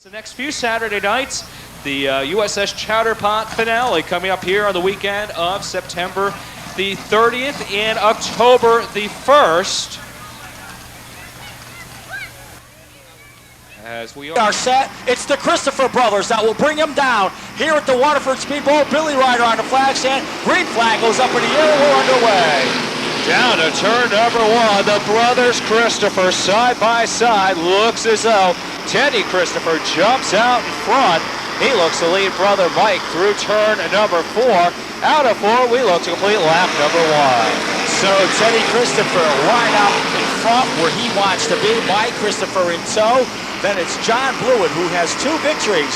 The next few Saturday nights, the USS Chowderpot finale coming up here on the weekend of September the 30th and October the 1st. As we are set, it's the Christopher brothers that will bring them down here at the Waterford Speedbowl. Billy Ryder on the flag stand. Green flag goes up in the air. We're underway. Down to turn number one, the brothers Christopher side by side. Looks as though T.H.E. Christopher jumps out in front. He looks to lead brother Mike through turn number 4. Out of 4, we look to complete lap number 1. So T.H.E. Christopher right out in front where he wants to be. Mike Christopher in tow. Then it's John Blewett who has 2 victories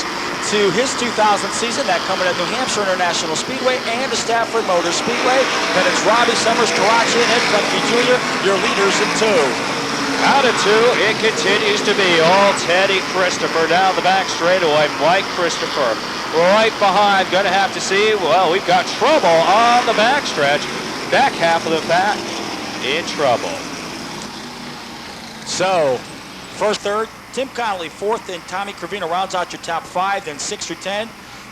to his 2000 season, that coming at New Hampshire International Speedway and the Stafford Motor Speedway. Then it's Robbie Summers, Karachi, and Ed Flemke Jr., your leaders in 2. Out of 2, it continues to be all T.H.E. Christopher down the back straightaway. Mike Christopher right behind. Going to have to see, well, we've got trouble on the backstretch. Back half of the pack in trouble. So, first, third, Tim Connolly, 4th, and Tommy Cravino rounds out your top 5. Then 6 through 10,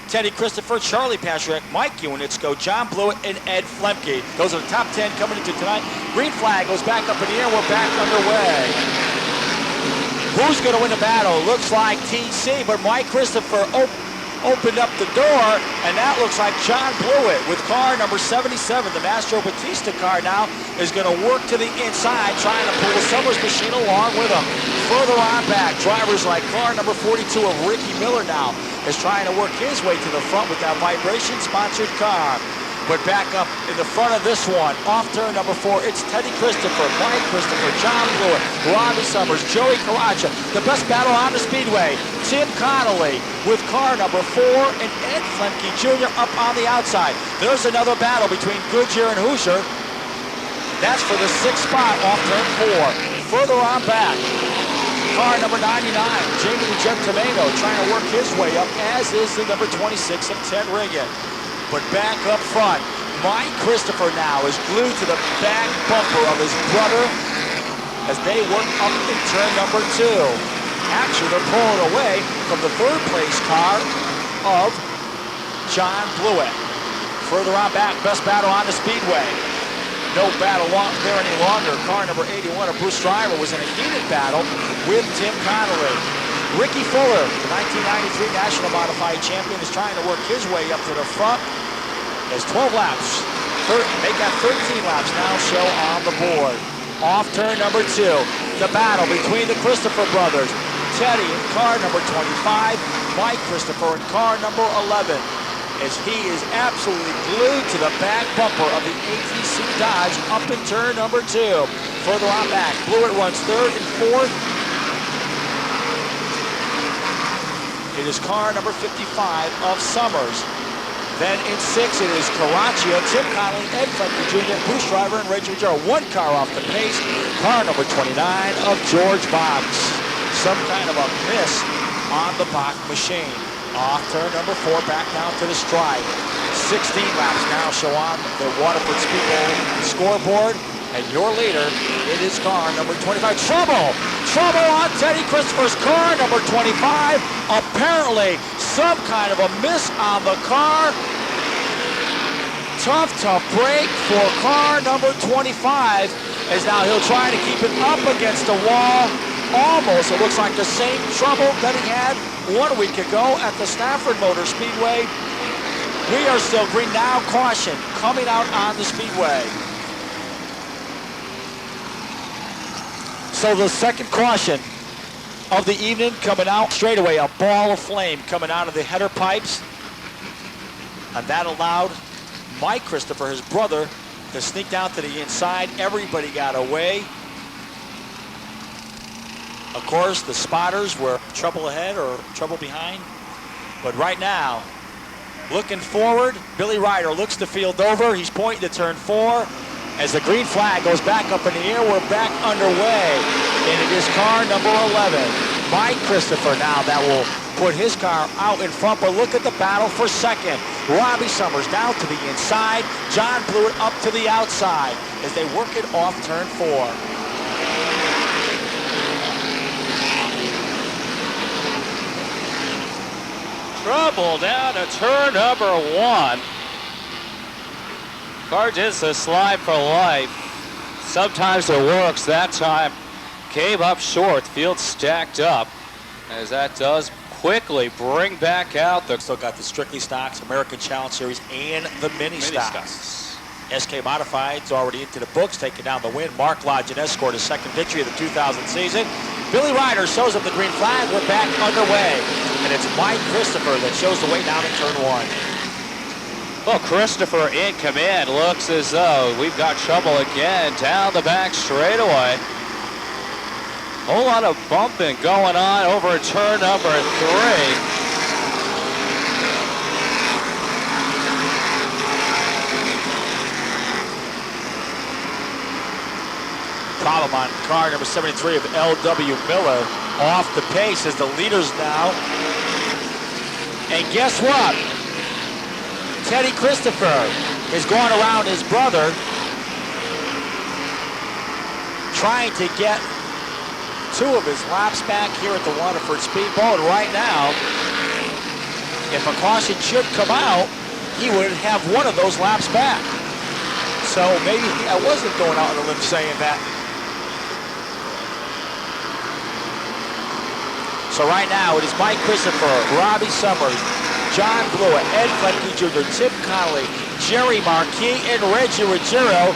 T.H.E. Christopher, Charlie Patrick, Mike Ewanitsko, John Blewett, and Ed Flemke. Those are the top 10 coming into tonight. Green flag goes back up in the air. We're back underway. Who's going to win the battle? Looks like T.C., but Mike Christopher opened up the door, and that looks like John Blewett with car number 77. The Mastro Batista car now is going to work to the inside, trying to pull the Summers machine along with him. Further on back, drivers like car number 42 of Ricky Miller now is trying to work his way to the front with that vibration-sponsored car. But back up in the front of this one, off turn number 4, it's T.H.E. Christopher, Mike Christopher, John Blewett, Robbie Summers, Joey Karacha. The best battle on the speedway. Tim Connolly with car number 4, and Ed Flemke Jr. up on the outside. There's another battle between Goodyear and Hoosier. That's for the 6th spot off turn 4. Further on back, car number 99, Jamie the Jet Tomato, trying to work his way up, as is the number 26 of Ted Riggin. But back up front, Mike Christopher now is glued to the back bumper of his brother as they work up in turn number 2. Actually, they're pulling away from the 3rd place car of John Blewett. Further on back, best battle on the speedway. No battle there any longer. Car number 81 of Bruce Driver was in a heated battle with Tim Connolly. Ricky Fuller, the 1993 National Modified Champion, is trying to work his way up to the front. There's 12 laps. They got 13 laps now show on the board. Off turn number 2, the battle between the Christopher brothers. T.H.E. in car number 25, Mike Christopher in car number 11. As he is absolutely glued to the back bumper of the ATC Dodge up in turn number 2. Further on back, Blewett runs 3rd and 4th. It is car number 55 of Summers. Then in 6, it is Caraccio, Tim Connolly, Ed Flemke Jr., Bruce Driver, and Rachel Jarrell. 1 car off the pace. Car number 29 of George Box. Some kind of a miss on the Bach machine. Off turn number 4, back down to the stripe. 16 laps now show on the Waterford Speedbowl scoreboard. And your leader, it is car number 25. Trouble on T.H.E. Christopher's car number 25. Apparently, some kind of a miss on the car. Tough break for car number 25. As now he'll try to keep it up against the wall. Almost, it looks like the same trouble that he had 1 week ago at the Stafford Motor Speedway. We are still green now. Caution coming out on the speedway. So the second caution of the evening coming out straight away, a ball of flame coming out of the header pipes. And that allowed Mike Christopher, his brother, to sneak down to the inside. Everybody got away. Of course, the spotters were trouble ahead or trouble behind. But right now, looking forward, Billy Ryder looks to field over. He's pointing to turn 4. As the green flag goes back up in the air, we're back underway. And it is car number 11. Mike Christopher now that will put his car out in front. But look at the battle for second. Robbie Summers down to the inside. John Blewett up to the outside as they work it off turn 4. Trouble down to turn number 1. Car just a slide for life. Sometimes it works. That time came up short. Field stacked up as that does quickly bring back out the... Still got the Strictly Stocks, American Challenge Series, and the Mini Stocks. SK Modified's already into the books, taking down the win. Mark Lodgenes scored his second victory of the 2000 season. Billy Ryder shows up the green flag. We're back underway. And it's Mike Christopher that shows the way down in turn 1. Well, Christopher in command. Looks as though we've got trouble again down the back straightaway. Whole lot of bumping going on over turn number 3. Problem on car number 73 of L.W. Miller. Off the pace as the leaders now. And guess what? T.H.E. Christopher is going around his brother, trying to get 2 of his laps back here at the Waterford Speedbowl. And right now, if a caution should come out, he would have 1 of those laps back. So maybe I wasn't going out on a limb saying that. So right now, it is Mike Christopher, Robbie Summers, John Blewett, Ed Fletke Jr., Tim Connolly, Jerry Marquis, and Reggie Ruggiero.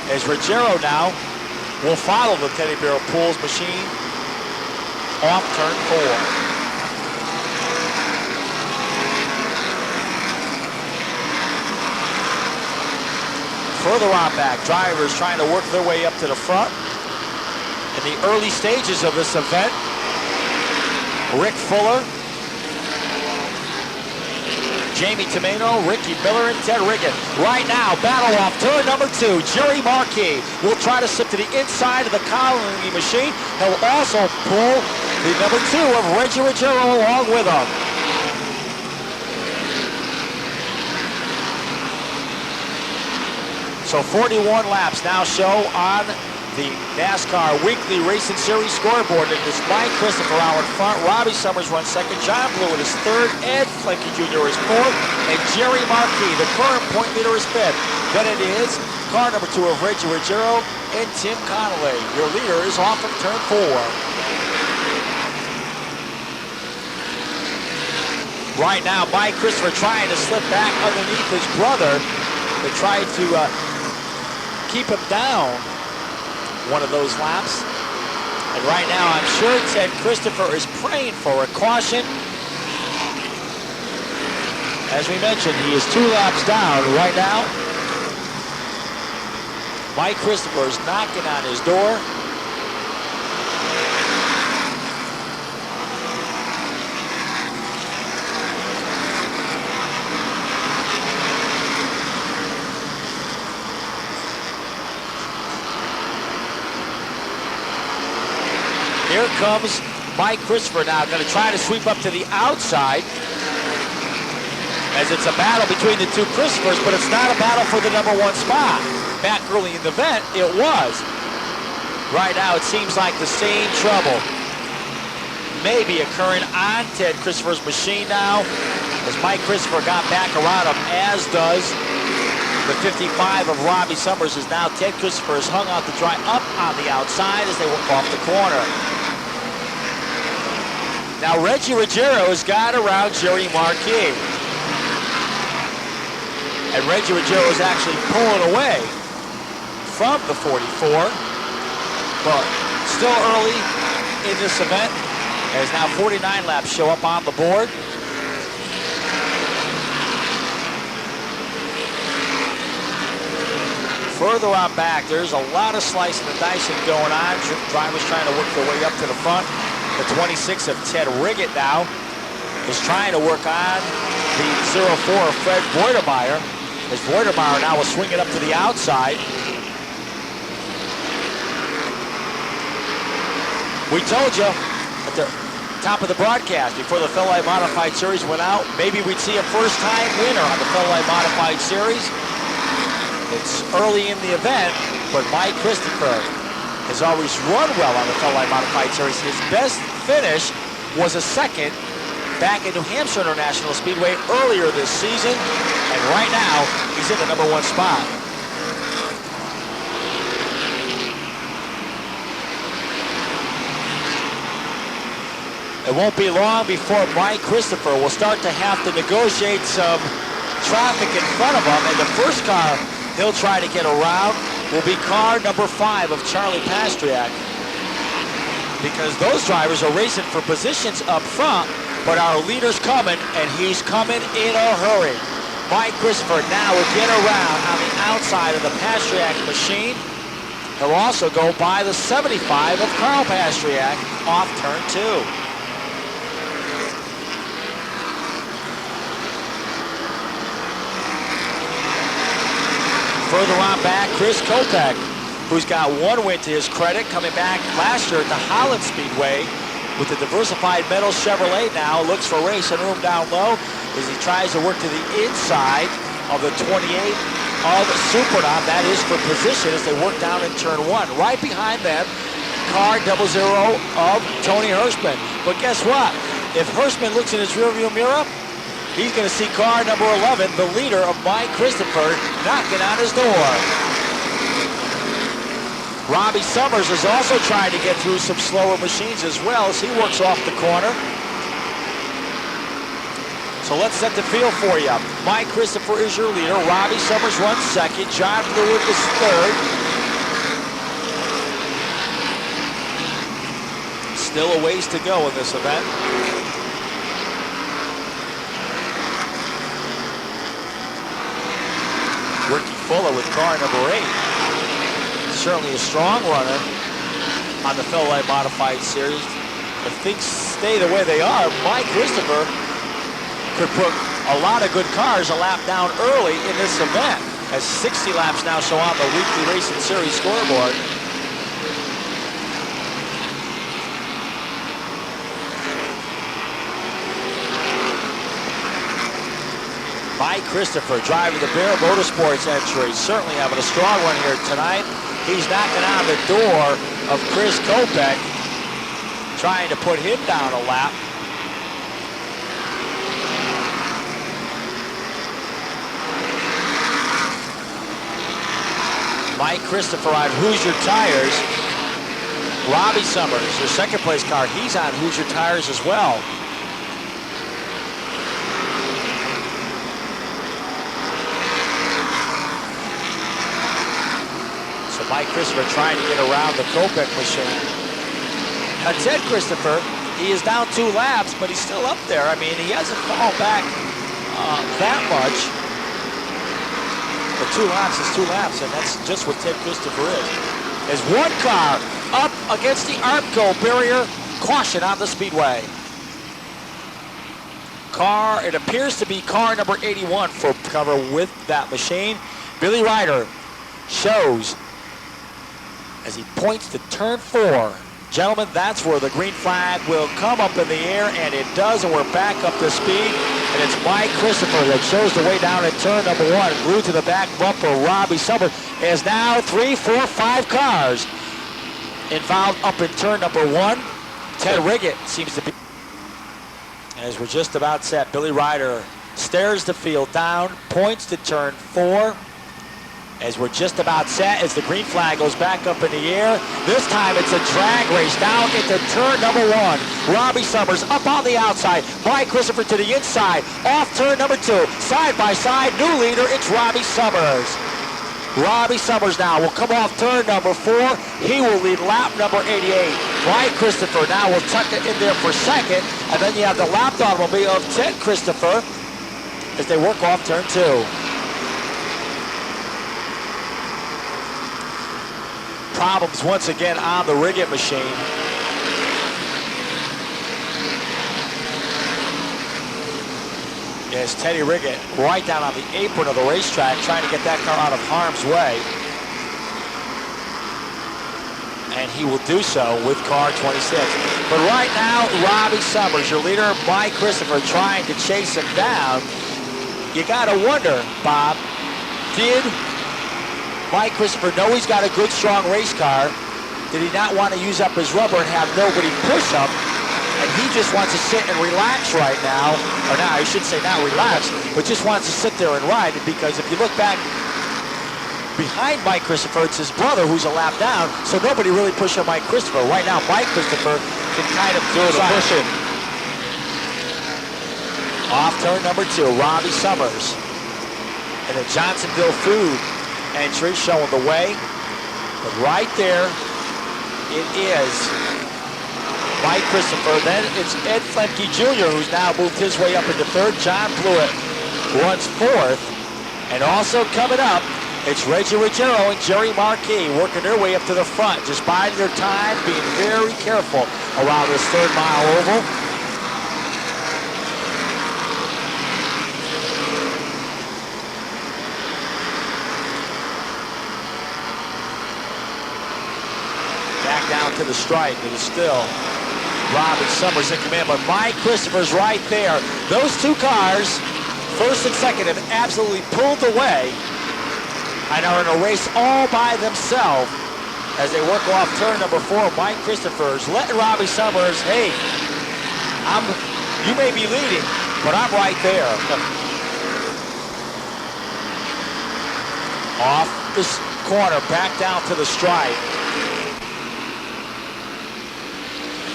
As Ruggiero now will follow the Teddy Bear Pools machine off turn 4. Further on back, drivers trying to work their way up to the front. In the early stages of this event, Rick Fuller, Jamie Tomeno, Ricky Miller, and Ted Riggin. Right now, battle off turn number 2. Jerry Marquis will try to slip to the inside of the Connolly machine. He'll also pull the number 2 of Reggie Ruggiero along with him. So 41 laps now show on the NASCAR Weekly Racing Series scoreboard. It is Mike Christopher out in front. Robbie Summers runs second. John Blewett is third. Ed Fletke Jr. is fourth. And Jerry Marquis, the current point leader, is fifth. Then it is car number 2 of Reggie Ruggiero and Tim Connolly. Your leader is off of turn 4. Right now, Mike Christopher trying to slip back underneath his brother to try to keep him down one of those laps. And right now, I'm sure Ted Christopher is praying for a caution. As we mentioned, he is 2 laps down right now. Mike Christopher is knocking on his door. Here comes Mike Christopher now, going to try to sweep up to the outside as it's a battle between the 2 Christophers, but it's not a battle for the number 1 spot. Back early in the event, it was. Right now, it seems like the same trouble may be occurring on Ted Christopher's machine now as Mike Christopher got back around him, as does the 55 of Robbie Summers. Is now Ted Christopher is hung out to dry up on the outside as they work off the corner. Now Reggie Ruggiero has got around Jerry Marquis. And Reggie Ruggiero is actually pulling away from the 44. But still early in this event, as now 49 laps show up on the board. Further on back, there's a lot of slicing and dicing going on. Drivers trying to work their way up to the front. The 26 of Ted Riggett now is trying to work on the 04 of Fred Voidermeyer, as Voidermeyer now will swing it up to the outside. We told you at the top of the broadcast before the Featherlite Modified Series went out, maybe we'd see a first-time winner on the Featherlite Modified Series. It's early in the event, but Mike Christopher has always run well on the Featherlite Modified Series. His best finish was a second back at New Hampshire International Speedway earlier this season. And right now, he's in the #1 spot. It won't be long before Mike Christopher will start to have to negotiate some traffic in front of him, and the first car he'll try to get around will be car #5 of Charlie Pastriak, because those drivers are racing for positions up front, but our leader's coming, and he's coming in a hurry. Mike Christopher now will get around on the outside of the Pastriak machine. He'll also go by the 75 of Carl Pastriak off turn 2. Further on back, Chris Kopech, who's got 1 win to his credit, coming back last year at the Holland Speedway with the diversified metal Chevrolet now, looks for racing room down low as he tries to work to the inside of the 28 of Supernaut. That is for position as they work down in turn 1. Right behind them, car 00 of Tony Hirschman. But guess what? If Hirschman looks in his rearview mirror, he's going to see car #11, the leader of Mike Christopher, knocking on his door. Robbie Summers is also trying to get through some slower machines as well as he works off the corner. So let's set the field for you. Mike Christopher is your leader. Robbie Summers runs second. John Blewett is third. Still a ways to go in this event. Ricky Fuller with car #8. Certainly a strong runner on the Featherlite Modified Series. If things stay the way they are, Mike Christopher could put a lot of good cars a lap down early in this event, as 60 laps now show on the weekly Racing Series scoreboard. Mike Christopher driving the Bear Motorsports entry, certainly having a strong one here tonight. He's knocking on the door of Chris Kopech, trying to put him down a lap. Mike Christopher on Hoosier Tires. Robbie Summers, their second place car, he's on Hoosier Tires as well. Mike Christopher trying to get around the Kopech machine. Now Ted Christopher, he is down 2 laps, but he's still up there. I mean, he hasn't fallen back that much. But 2 laps is 2 laps, and that's just what Ted Christopher is. There's one car up against the Armco barrier. Caution on the speedway. Car, it appears to be car #81 for cover with that machine. Billy Ryder shows as he points to turn 4. Gentlemen, that's where the green flag will come up in the air, and it does, and we're back up to speed. And it's Mike Christopher that shows the way down at turn #1. Glued to the back bumper, Robbie Summers is now 3, 4, 5 cars involved up in turn #1. Ted Riggett seems to be. As we're just about set, Billy Ryder stares the field down, points to turn 4. As we're just about set, as the green flag goes back up in the air. This time it's a drag race down into turn #1. Robbie Summers up on the outside. Mike Christopher to the inside. Off turn #2. Side by side, new leader, it's Robbie Summers. Robbie Summers now will come off turn #4. He will lead lap #88. Mike Christopher now will tuck it in there for second. And then you have the lapped automobile of Ted Christopher as they work off turn 2. Problems once again on the Riggett machine. Yes, Teddy Riggett right down on the apron of the racetrack trying to get that car out of harm's way. And he will do so with car 26. But right now, Robbie Summers, your leader, Mike Christopher, trying to chase him down. You gotta wonder, Bob, did Mike Christopher know he's got a good, strong race car? Did he not want to use up his rubber and have nobody push him? and he just wants to sit and relax right now. Or now, I should say not relax, but just wants to sit there and ride it, because if you look back behind Mike Christopher, it's his brother who's a lap down, so nobody really pushing Mike Christopher. Right now, Mike Christopher can kind of do the pushing. Off turn number 2, Robbie Summers. And the Johnsonville Food entry showing the way. But right there, it is Mike Christopher. Then it's Ed Flemke Jr., who's now moved his way up into 3rd. John Blewett runs 4th. And also coming up, it's Reggie Ruggiero and Jerry Marquis working their way up to the front, just biding their time, being very careful around this 3rd mile oval. Back down to the stripe. It is still Robbie Summers in command, but Mike Christopher's right there. Those 2 cars, 1st and 2nd, have absolutely pulled away and are in a race all by themselves as they work off turn number 4. Mike Christopher's letting Robbie Summers, hey, you may be leading, but I'm right there. Off this corner, back down to the stripe.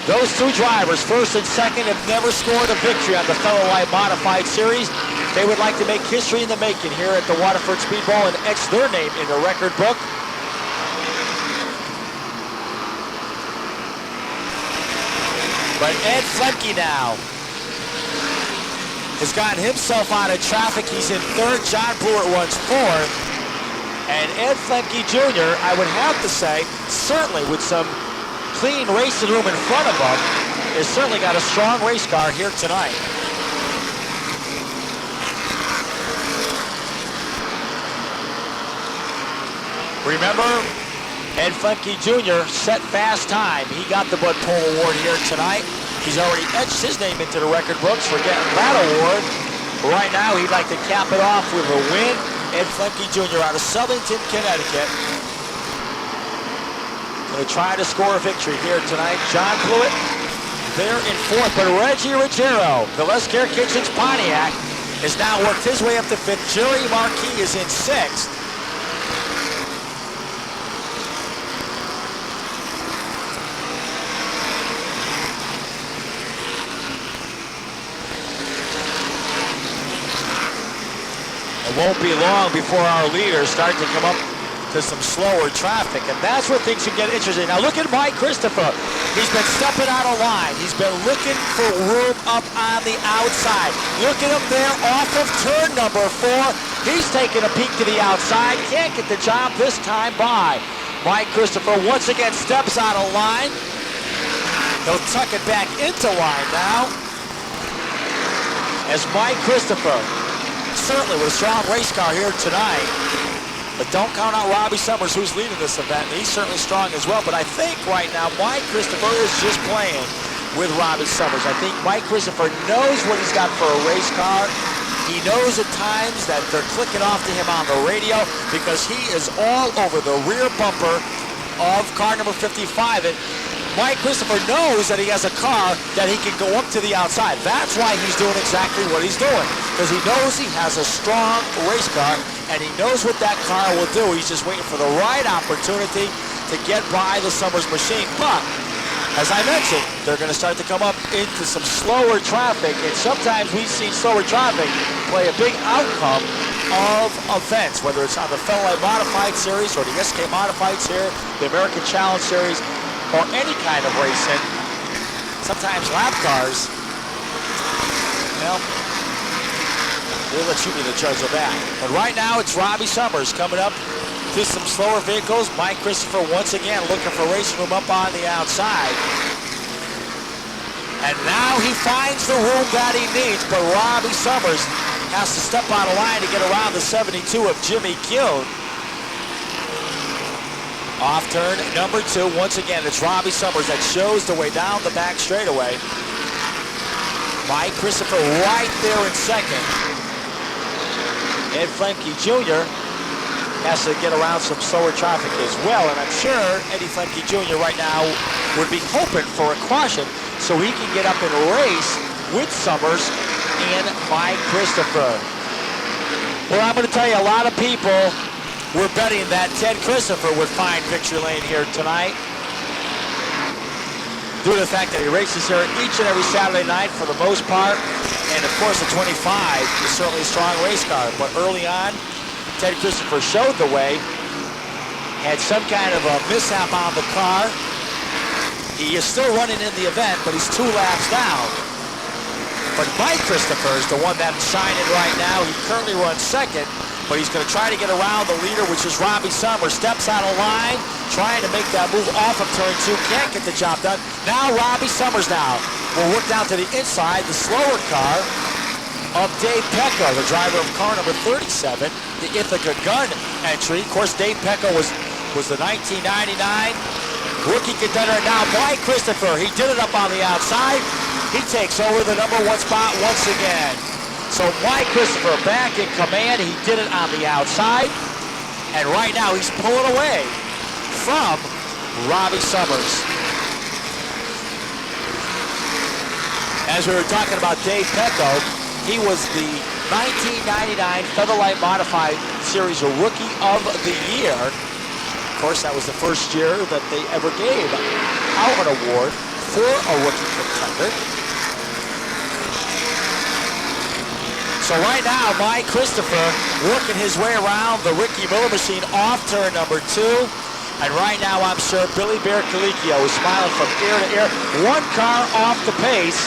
Those 2 drivers, 1st and 2nd, have never scored a victory on the Featherlite Modified Series. They would like to make history in the making here at the Waterford Speedbowl and etch their name in the record book. But Ed Flemke now has gotten himself out of traffic. He's in 3rd. John Blewett runs 4th. And Ed Flemke Jr., I would have to say, certainly with some clean racing room in front of him, has certainly got a strong race car here tonight. Remember, Ed Flemke Jr. set fast time. He got the Bud Pole Award here tonight. He's already etched his name into the record books for getting that award. Right now, he'd like to cap it off with a win. Ed Flemke Jr. out of Southington, Connecticut. Going to try to score a victory here tonight. John Blewett there in 4th, but Reggie Ruggiero, the Les Care Kitchens Pontiac, has now worked his way up to 5th. Jerry Marquis is in 6th. It won't be long before our leaders start to come up to some slower traffic, and that's where things can get interesting. Now look at Mike Christopher. He's been stepping out of line. He's been looking for room up on the outside. Look at him there off of turn number 4. He's taking a peek to the outside. Can't get the job this time by. Mike Christopher once again steps out of line. He'll tuck it back into line now. As Mike Christopher, certainly with a strong race car here tonight. But don't count out Robbie Summers, who's leading this event. He's certainly strong as well. But I think right now Mike Christopher is just playing with Robbie Summers. I think Mike Christopher knows what he's got for a race car. He knows at times that they're clicking off to him on the radio because he is all over the rear bumper of car number 55. And Mike Christopher knows that he has a car that he can go up to the outside. That's why he's doing exactly what he's doing, because he knows he has a strong race car, and he knows what that car will do. He's just waiting for the right opportunity to get by the Summers machine. But, as I mentioned, they're going to start to come up into some slower traffic, and sometimes we've seen slower traffic play a big outcome of events, whether it's on the Featherlite Modified Series or the SK Modified Series, the American Challenge Series, or any kind of racing. Sometimes lap cars, well, we'll let you be the judge of that. But right now it's Robbie Summers coming up to some slower vehicles. Mike Christopher once again looking for racing room up on the outside. And now he finds the room that he needs, but Robbie Summers has to step out of line to get around the 72 of Jimmy Kuhn. Off turn number 2. Once again, it's Robbie Summers that shows the way down the back straightaway. Mike Christopher right there in 2nd. Ed Flemke Jr. has to get around some slower traffic as well, and I'm sure Eddie Flemke Jr. right now would be hoping for a caution so he can get up and race with Summers and Mike Christopher. Well, I'm going to tell you, a lot of people were betting that Ted Christopher would find victory lane here tonight, due to the fact that he races here each and every Saturday night for the most part. And of course, the 25 is certainly a strong race car. But early on, Ted Christopher showed the way, had some kind of a mishap on the car. He is still running in the event, but he's 2 laps down. But Mike Christopher is the one that's shining right now. He currently runs second, but he's going to try to get around the leader, which is Robbie Summers. Steps out of line, trying to make that move off of turn 2. Can't get the job done. Now Robbie Summers will work down to the inside, the slower car of Dave Pecco, the driver of car number 37, the Ithaca Gun entry. Of course, Dave Pecco was the 1999 rookie contender. Now Mike Christopher, he did it up on the outside. He takes over the number 1 spot once again. So Mike Christopher back in command. He did it on the outside. And right now he's pulling away from Robbie Summers. As we were talking about Dave Pecco, he was the 1999 Featherlite Modified Series Rookie of the Year. Of course, that was the first year that they ever gave out an award for a rookie contender. So right now, Mike Christopher working his way around the Ricky Miller machine off turn number 2. And right now, I'm sure Billy Bear Colicchio is smiling from ear to ear. 1 car off the pace.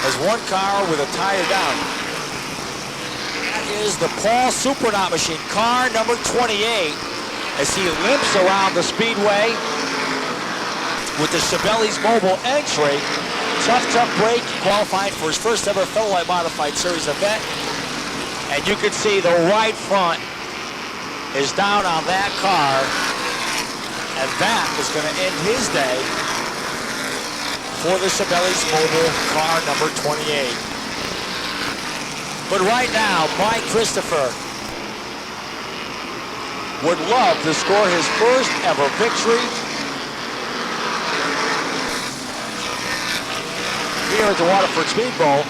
There's 1 car with a tire down. That is the Paul Supernaut machine, car number 28, as he limps around the speedway with the Chevelle's Mobile entry. Tough break, qualifying for his first ever Featherlite Modified Series event. And you can see the right front is down on that car. And that is going to end his day for the Chevelle's Mobile car number 28. But right now, Mike Christopher would love to score his first ever victory here at the Waterford Speedbowl.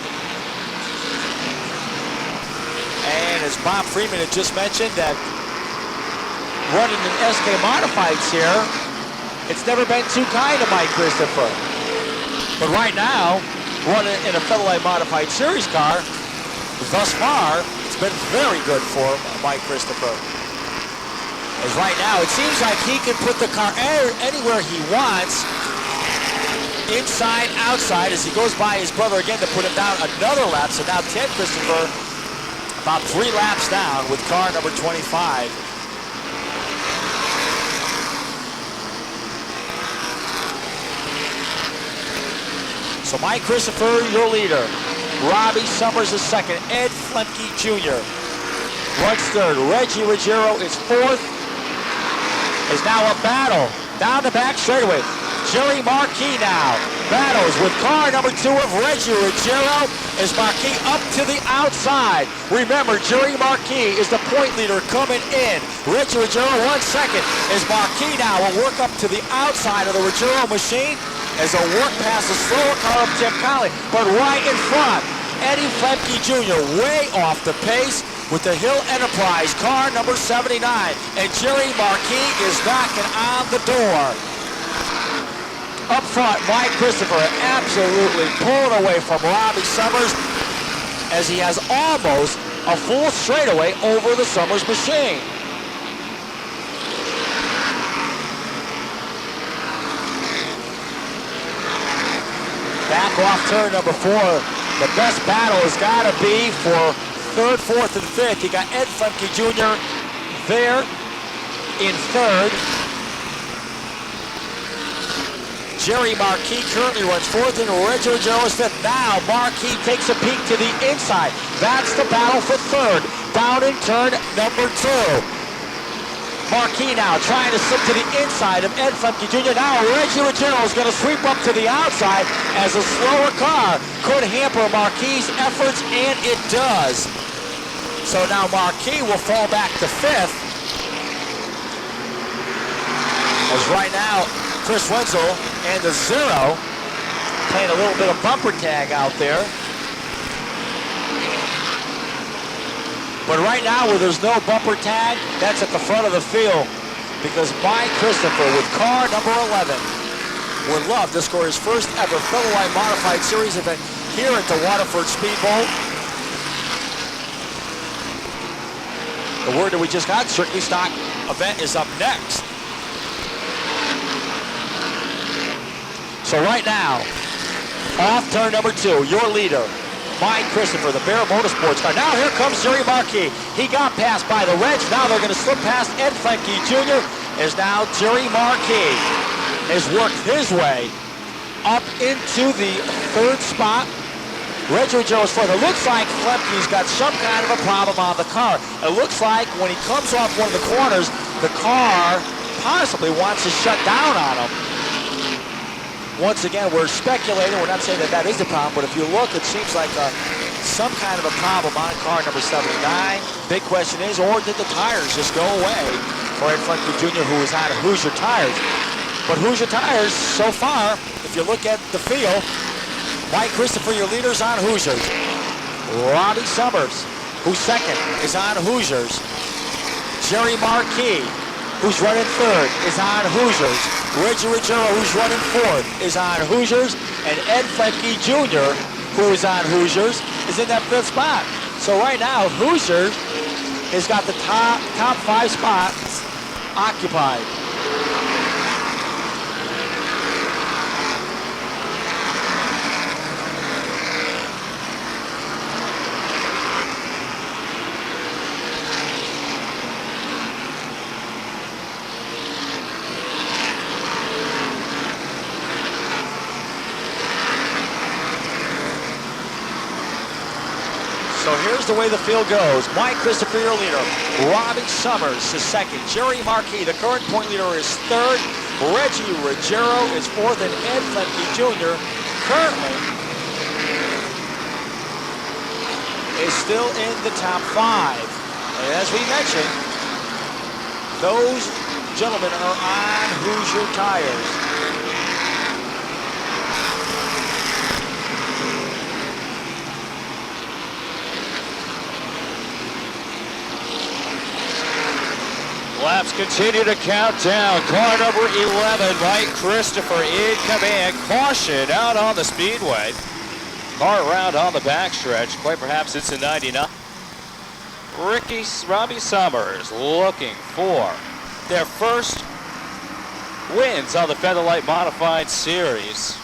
And as Bob Freeman had just mentioned, that running in SK Modifieds here, it's never been too kind to Mike Christopher. But right now, running in a Featherlite Modified Series car, thus far, it's been very good for Mike Christopher. As right now, it seems like he can put the car anywhere he wants, inside, outside, as he goes by his brother again to put him down another lap. So now Ted Christopher about 3 laps down with car number 25. So Mike Christopher, your leader. Robbie Summers is second. Ed Flemke Jr. runs third. Reggie Ruggiero is 4th. Is now a battle down the back straightaway. Jerry Marquis now battles with car number 2 of Reggie Ruggiero as Marquis up to the outside. Remember, Jerry Marquis is the point leader coming in. Reggie Ruggiero 1 second as Marquis now will work up to the outside of the Ruggiero machine as a work past the slower car of Tim Conley. But right in front, Eddie Flemke Jr. way off the pace with the Hill Enterprise car number 79. And Jerry Marquis is knocking on the door. Up front, Mike Christopher absolutely pulling away from Robbie Summers as he has almost a full straightaway over the Summers machine. Back off turn number 4. The best battle has got to be for 3rd, 4th, and 5th. You got Ed Flemke Jr. there in 3rd. Jerry Marquis currently runs 4th, and Reggie Ruggiero is 5th. Now Marquis takes a peek to the inside. That's the battle for 3rd. Down in turn number 2. Marquis now trying to slip to the inside of Ed Flemke Jr. Now Reggie Ruggiero is going to sweep up to the outside as a slower car could hamper Marquis' efforts, and it does. So now Marquis will fall back to 5th. As right now, Chris Wenzel and the 0, playing a little bit of bumper tag out there. But right now, where there's no bumper tag, that's at the front of the field, because Mike Christopher with car number 11 would love to score his first ever Featherlite Modified Series event here at the Waterford Speedbowl. The word that we just got, Strictly Stock event is up next. So right now, off turn number 2, your leader, Mike Christopher, the Bear Motorsports car. Now here comes Jerry Marquis. He got passed by the Reds. Now they're going to slip past Ed Flemke Jr. As now Jerry Marquis has worked his way up into the 3rd spot. Reggie Joe's fourth. It looks like Flemke's got some kind of a problem on the car. It looks like when he comes off one of the corners, the car possibly wants to shut down on him. Once again, we're speculating. We're not saying that that is the problem, but if you look, it seems like some kind of a problem on car number 79. Big question is, or did the tires just go away for Ed Flemke Jr., who is on Hoosier tires? But Hoosier tires, so far, if you look at the field, Mike Christopher, your leader's on Hoosiers. Robbie Summers, who's second, is on Hoosiers. Jerry Marquis, who's running 3rd, is on Hoosiers. Reggie Ruggiero, who's running 4th, is on Hoosiers. And Ed Flemke Jr., who is on Hoosiers, is in that 5th spot. So right now, Hoosiers has got the top 5 spots occupied. So here's the way the field goes. Mike Christopher, your leader. Robbie Summers is second. Jerry Marquis, the current point leader, is 3rd. Reggie Ruggiero is 4th. And Ed Flemke Jr. currently is still in the top 5. And as we mentioned, those gentlemen are on Hoosier tires. Laps continue to count down. Car number 11, Mike Christopher in command. Caution out on the speedway. Car around on the backstretch. Quite perhaps it's a 99. Robbie Summers looking for their first wins on the Featherlite Modified Series.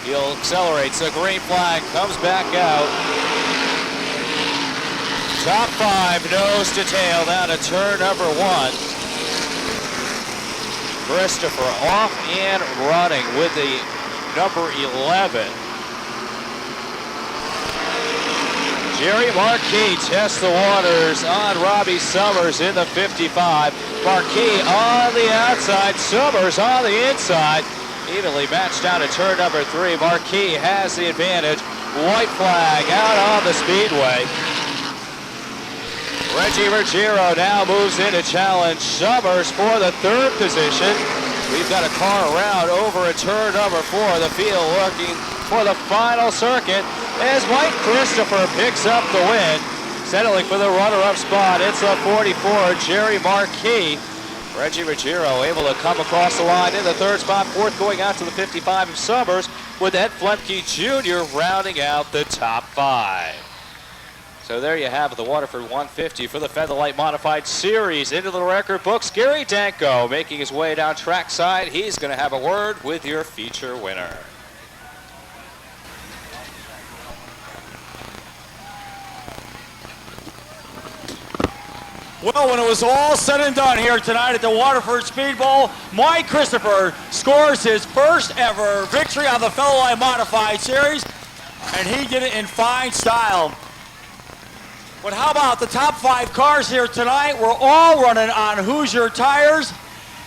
He'll accelerates. A green flag comes back out. Top 5, nose to tail, down to turn number 1. Christopher off and running with the number 11. Jerry Marquis tests the waters on Robbie Summers in the 55. Marquis on the outside, Summers on the inside. Evenly matched down to turn number 3. Marquis has the advantage. White flag out on the speedway. Reggie Ruggiero now moves in to challenge Summers for the 3rd position. We've got a car around over at turn number 4. The field looking for the final circuit as Mike Christopher picks up the win. Settling for the runner-up spot, it's a 44, Jerry Marquis. Reggie Ruggiero able to come across the line in the 3rd spot. 4th going out to the 55 of Summers, with Ed Flemke Jr. rounding out the top 5. So there you have the Waterford 150 for the Featherlite Modified Series. Into the record books, Gary Danko making his way down trackside. He's going to have a word with your feature winner. Well, when it was all said and done here tonight at the Waterford Speedbowl, Mike Christopher scores his first ever victory on the Featherlite Modified Series, and he did it in fine style. But how about the top 5 cars here tonight? We're all running on Hoosier tires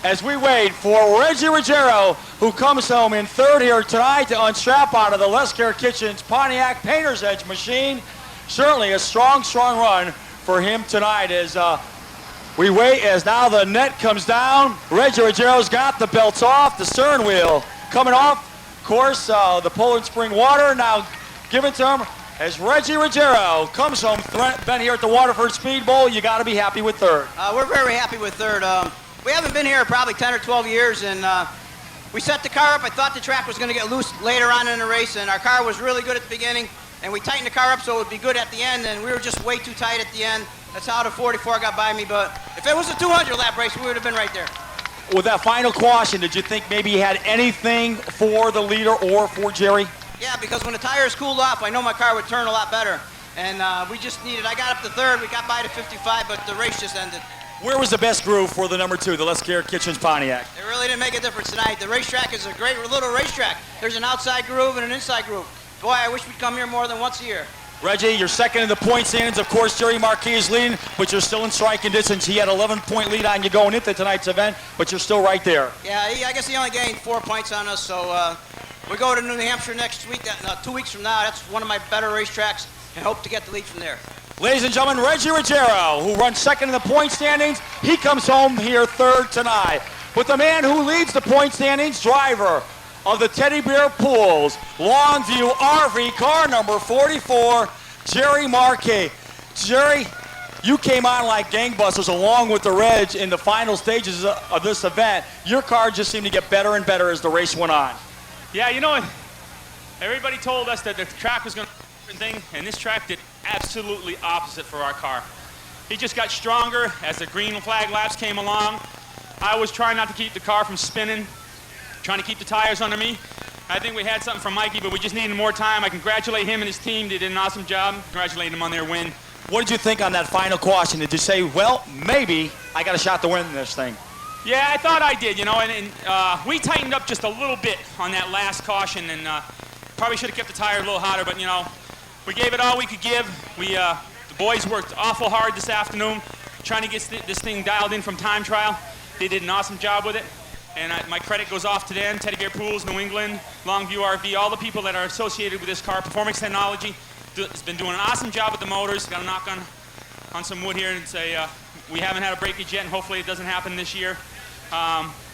as we wait for Reggie Ruggiero, who comes home in 3rd here tonight to unstrap out of the Les Care Kitchens Pontiac Painter's Edge machine. Certainly a strong run for him tonight as We wait as now the net comes down. Reggie Ruggiero's got the belts off, the stern wheel coming off. Of course, the Poland Spring water now given to him as Reggie Ruggiero comes home. Been here at the Waterford Speedbowl. You got to be happy with third. We're very happy with third. We haven't been here probably 10 or 12 years, and we set the car up. I thought the track was going to get loose later on in the race, and our car was really good at the beginning, and we tightened the car up so it would be good at the end, and we were just way too tight at the end. That's how the 44 got by me, but if it was a 200-lap race, we would have been right there. With that final caution, did you think maybe you had anything for the leader or for Jerry? Yeah, because when the tires cooled off, I know my car would turn a lot better, and we just needed, I got up to third, we got by to 55, but the race just ended. Where was the best groove for the number 2, the Les Care Kitchens Pontiac? It really didn't make a difference tonight. The racetrack is a great little racetrack. There's an outside groove and an inside groove. Boy, I wish we'd come here more than once a year. Reggie, you're second in the point standings. Of course, Jerry Marquis is leading, but you're still in striking distance. He had 11-point lead on you going into tonight's event, but you're still right there. Yeah, I guess he only gained 4 points on us, so we go to New Hampshire next week, 2 weeks from now. That's one of my better racetracks, and hope to get the lead from there. Ladies and gentlemen, Reggie Ruggiero, who runs second in the point standings, he comes home here third tonight. But the man who leads the point standings, driver of the Teddy Bear Pools Longview RV, car number 44, Jerry Marquis. Jerry, you came on like gangbusters along with the Reg in the final stages of this event. Your car just seemed to get better and better as the race went on. Yeah, you know, everybody told us that the track was going to be a different thing, and this track did absolutely opposite for our car. He just got stronger as the green flag laps came along. I was trying not to keep the car from spinning, trying to keep the tires under me. I think we had something from Mikey, but we just needed more time. I congratulate him and his team. They did an awesome job. Congratulate them on their win. What did you think on that final caution? Did you say, well, maybe I got a shot to win this thing? Yeah, I thought I did, you know, and we tightened up just a little bit on that last caution, and probably should have kept the tire a little hotter, but, you know, we gave it all we could give. The boys worked awful hard this afternoon trying to get this thing dialed in from time trial. They did an awesome job with it. And my credit goes off to them, Teddy Bear Pools, New England, Longview RV, all the people that are associated with this car. Performance Technology has been doing an awesome job with the motors. Got to knock on some wood here and say we haven't had a breakage yet, and hopefully it doesn't happen this year.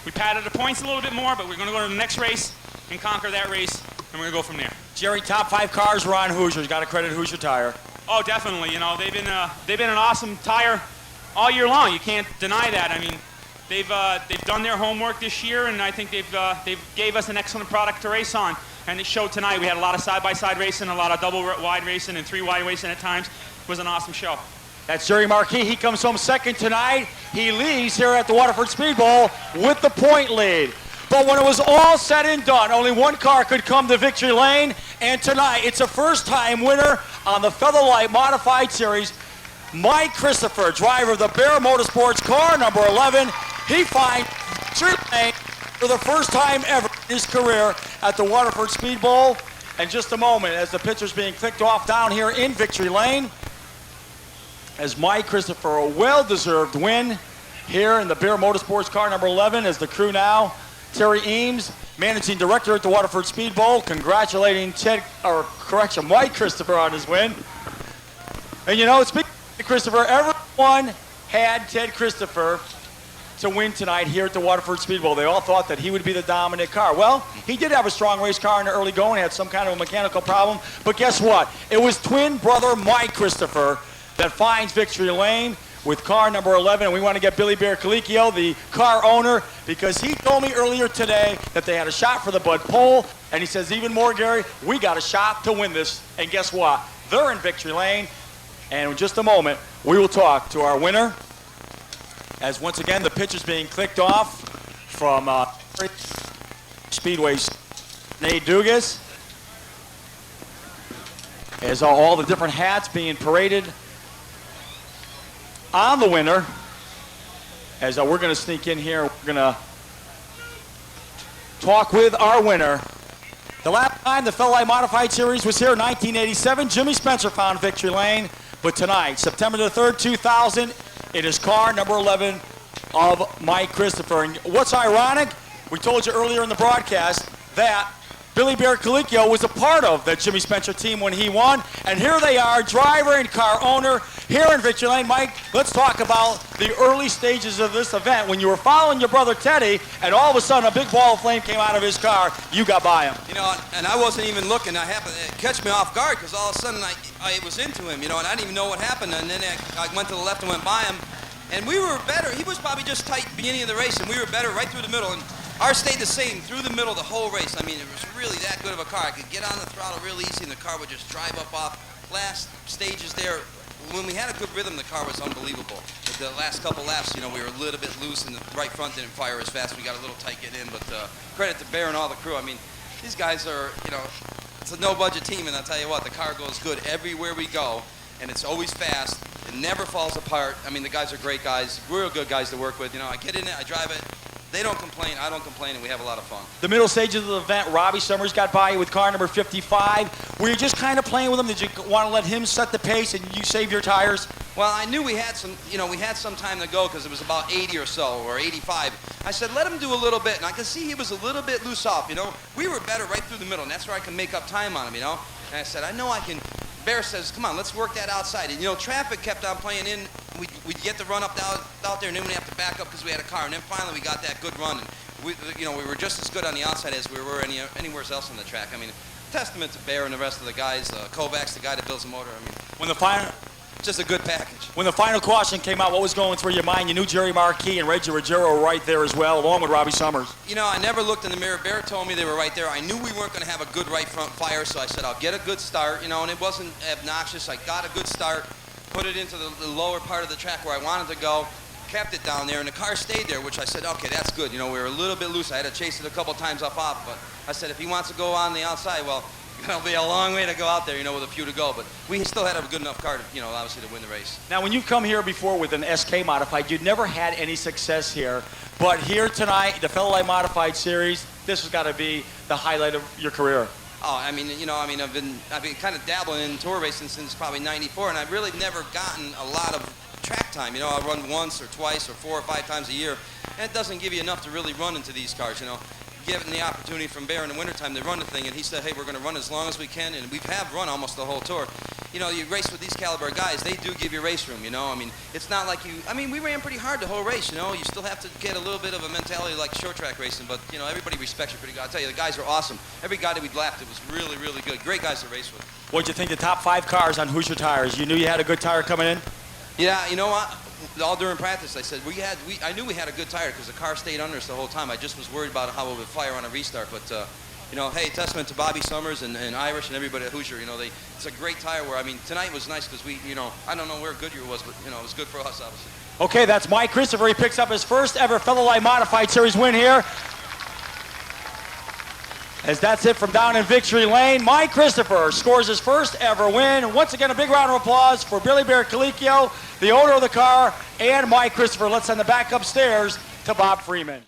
We padded the points a little bit more, but we're going to go to the next race and conquer that race, and we're going to go from there. Jerry, top 5 cars were on Hoosiers. Got to credit Hoosier Tire. Oh, definitely. You know, they've been an awesome tire all year long. You can't deny that. I mean, they've done their homework this year, and I think they've gave us an excellent product to race on. And it showed tonight. We had a lot of side-by-side racing, a lot of double-wide racing, and 3-wide racing at times. It was an awesome show. That's Jerry Marquis. He comes home second tonight. He leads here at the Waterford Speedbowl with the point lead. But when it was all said and done, only one car could come to victory lane. And tonight, it's a first-time winner on the Featherlite Modified Series. Mike Christopher, driver of the Bear Motorsports, car number 11. He finds victory lane for the first time ever in his career at the Waterford Speedbowl. In just a moment, as the picture's being clicked off down here in victory lane, as Mike Christopher, a well-deserved win here in the Bear Motorsports, car number 11, as the crew now, Terry Eames, managing director at the Waterford Speedbowl, congratulating Mike Christopher on his win. And you know, speaking of Christopher, everyone had Ted Christopher to win tonight here at the Waterford Speedbowl. They all thought that he would be the dominant car. Well, he did have a strong race car in the early going, had some kind of a mechanical problem, but guess what? It was twin brother Mike Christopher that finds victory lane with car number 11, and we want to get Billy Bear Colicchio, the car owner, because he told me earlier today that they had a shot for the Bud Pole, and he says, even more, Gary, we got a shot to win this, and guess what? They're in victory lane, and in just a moment, we will talk to our winner, as once again, the picture's being clicked off from Speedway's Nate Dugas, as all the different hats being paraded on the winner, as we're going to sneak in here, we're going to talk with our winner. The last time the Featherlite Modified Series was here in 1987, Jimmy Spencer found victory lane, but tonight, September the 3rd, 2000, it is car number 11 of Mike Christopher. And what's ironic, we told you earlier in the broadcast that Billy Bear Colicchio was a part of the Jimmy Spencer team when he won. And here they are, driver and car owner here in Victory Lane. Mike, let's talk about the early stages of this event. When you were following your brother Teddy, and all of a sudden a big ball of flame came out of his car, you got by him. You know, and I wasn't even looking. I happened to catch me off guard because all of a sudden I was into him, you know, and I didn't even know what happened. And then I went to the left and went by him. And we were better. He was probably just tight beginning of the race, and we were better right through the middle. And ours stayed the same through the middle the whole race. I mean, it was really that good of a car. I could get on the throttle real easy, and the car would just drive up off last stages there. When we had a good rhythm, the car was unbelievable. But the last couple laps, you know, we were a little bit loose, and the right front didn't fire as fast. We got a little tight getting in, but credit to Bear and all the crew. I mean, these guys are, you know, it's a no-budget team, and I'll tell you what, the car goes good everywhere we go, and it's always fast. It never falls apart. I mean, the guys are great guys, real good guys to work with. You know, I get in it, I drive it. They don't complain, I don't complain, and we have a lot of fun. The middle stages of the event, Robbie Summers got by you with car number 55. Were you just kind of playing with him? Did you want to let him set the pace and you save your tires? Well, I knew we had some, you know, we had some time to go because it was about 80 or so, or 85. I said, let him do a little bit, and I could see he was a little bit loose off, you know. We were better right through the middle, and that's where I can make up time on him, you know. And I said, I know I can. Bear says, come on, let's work that outside. And, you know, traffic kept on playing in. We'd get the run up out there, and then we'd have to back up because we had a car. And then finally we got that good run. And, we were just as good on the outside as we were anywhere else on the track. I mean, testament to Bear and the rest of the guys. Kovacs, the guy that builds the motor. I mean, when the final... just a good package. When the final caution came out, what was going through your mind? You knew Jerry Marquis and Reggie Ruggiero were right there as well, along with Robbie Summers. You know, I never looked in the mirror. Bear told me they were right there. I knew we weren't going to have a good right front fire, so I said, I'll get a good start, you know, and it wasn't obnoxious. I got a good start, put it into the lower part of the track where I wanted to go, kept it down there, and the car stayed there, which I said, okay, that's good. You know, we were a little bit loose. I had to chase it a couple times off, but I said, if he wants to go on the outside, well, it'll be a long way to go out there, you know, with a few to go. But we still had a good enough car to, you know, obviously to win the race. Now, when you've come here before with an SK Modified, you'd never had any success here. But here tonight, the Featherlite Modified Series, this has got to be the highlight of your career. Oh, I mean, you know, I've been kind of dabbling in tour racing since probably '94, and I've really never gotten a lot of track time. You know, I'll run once or twice or 4 or 5 times a year, and it doesn't give you enough to really run into these cars, you know. Given the opportunity from Bear in the wintertime to run the thing, and he said, hey, we're going to run as long as we can, and we have run almost the whole tour. You know, you race with these caliber guys, they do give you race room, you know. I mean, it's not like we ran pretty hard the whole race, you know. You still have to get a little bit of a mentality like short track racing, but, you know, everybody respects you pretty good. I'll tell you, the guys are awesome. Every guy that we'd lapped, it was really, really good. Great guys to race with. What'd you think of the top 5 cars on Hoosier tires? You knew you had a good tire coming in? Yeah, you know what? All during practice, I said I knew we had a good tire because the car stayed under us the whole time. I just was worried about how it would fire on a restart. But you know, hey, testament to Bobby Summers and Irish and everybody at Hoosier. You know, it's a great tire. Where I mean, tonight was nice because you know, I don't know where Goodyear was, but you know, it was good for us, obviously. Okay, that's Mike Christopher. He picks up his first ever Featherlite Modified Series win here. As that's it from down in Victory Lane, Mike Christopher scores his first ever win. And once again, a big round of applause for Billy Bear Colicchio, the owner of the car, and Mike Christopher. Let's send it back upstairs to Bob Freeman.